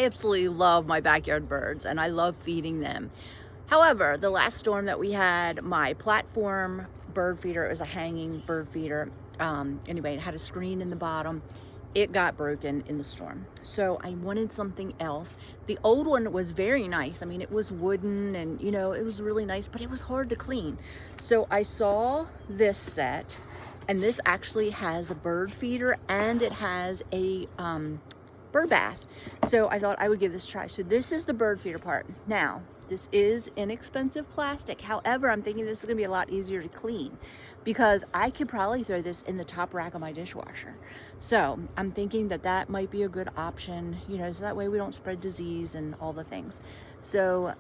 I absolutely love my backyard birds and I love feeding them. However, the last storm that we had, my platform bird feeder, it was a hanging bird feeder. Anyway, it had a screen in the bottom. It got broken in the storm. So I wanted something else. The old one was very nice. I mean, it was wooden and, you know, it was really nice, but it was hard to clean. So I saw this set, and this actually has a bird feeder and it has a bird bath. So I thought I would give this a try. So this is the bird feeder part. Now, this is inexpensive plastic. However, I'm thinking this is gonna be a lot easier to clean because I could probably throw this in the top rack of my dishwasher. So I'm thinking that that might be a good option, you know, so that way we don't spread disease and all the things. So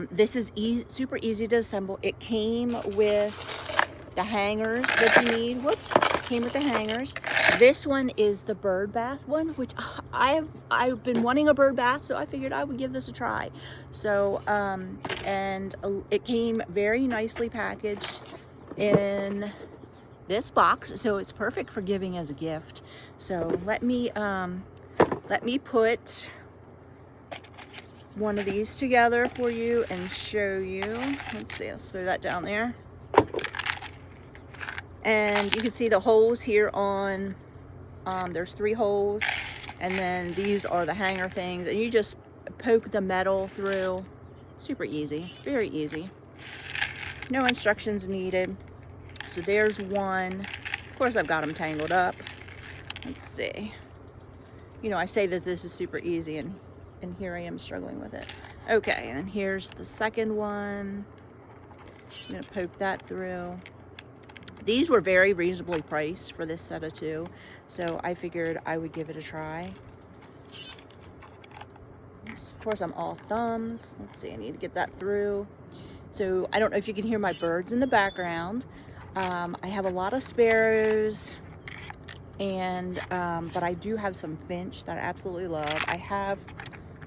this is super easy to assemble. It came with the hangers that you need. Whoops, came with the hangers. This one is the bird bath one, which I've been wanting a bird bath, so I figured I would give this a try. So and it came very nicely packaged in this box, so it's perfect for giving as a gift. So let me put one of these together for you and show you. Let's see, let's throw that down there. And you can see the holes here on, there's 3 holes, and then these are the hanger things, and you just poke the metal through. Super easy, very easy. No instructions needed. So there's one. Of course, I've got them tangled up. Let's see. You know, I say that this is super easy, and here I am struggling with it. Okay, and then here's the second one. I'm gonna poke that through. These were very reasonably priced for this set of 2, so I figured I would give it a try. Of course, I'm all thumbs. Let's see, I need to get that through. So I don't know if you can hear my birds in the background. I have a lot of sparrows, and but I do have some finch that I absolutely love. I have,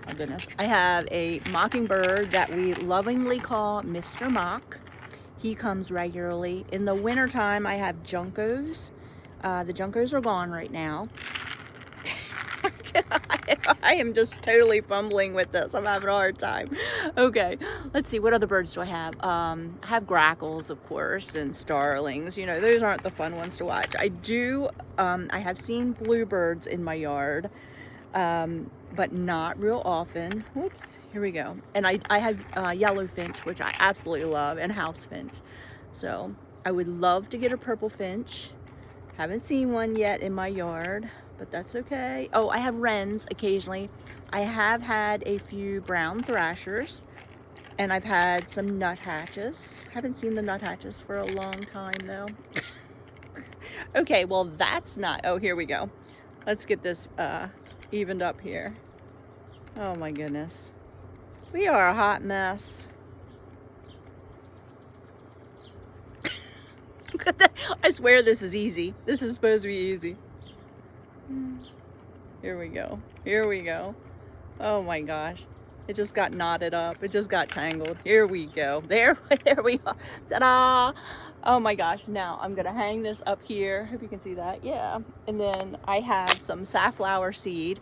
oh goodness, I have a mockingbird that we lovingly call Mr. Mock. He comes regularly. In the wintertime, I have juncos. The juncos are gone right now. I am just totally fumbling with this. I'm having a hard time. Okay, let's see. What other birds do I have? I have grackles, of course, and starlings. You know, those aren't the fun ones to watch. I do, I have seen bluebirds in my yard, but not real often. Whoops, here we go. And I have yellow finch, which I absolutely love, and house finch. So I would love to get a purple finch. Haven't seen one yet in my yard, but that's okay. Oh, I have wrens occasionally. I have had a few brown thrashers, and I've had some nuthatches. Haven't seen the nuthatches for a long time though. Okay, well that's not, oh, here we go. Let's get this evened up here. Oh my goodness. We are a hot mess. I swear this is easy. This is supposed to be easy. Here we go. Here we go. Oh my gosh. It just got knotted up. It just got tangled. Here we go. There we are. Ta-da! Oh my gosh. Now I'm gonna hang this up here. Hope you can see that. Yeah. And then I have some safflower seed.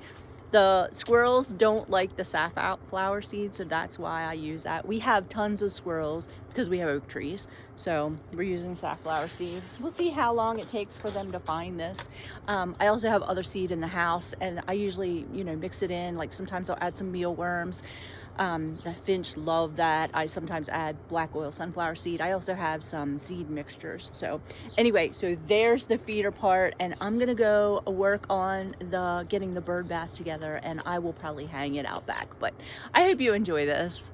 The squirrels don't like the safflower seed, so that's why I use that. We have tons of squirrels because we have oak trees, so we're using safflower seed. We'll see how long it takes for them to find this. I also have other seed in the house, and I usually, you know, mix it in. Like sometimes I'll add some mealworms. The finch love that. I sometimes add black oil sunflower seed. I also have some seed mixtures. So anyway, so there's the feeder part, and I'm gonna go work on getting the bird bath together, and I will probably hang it out back. But I hope you enjoy this.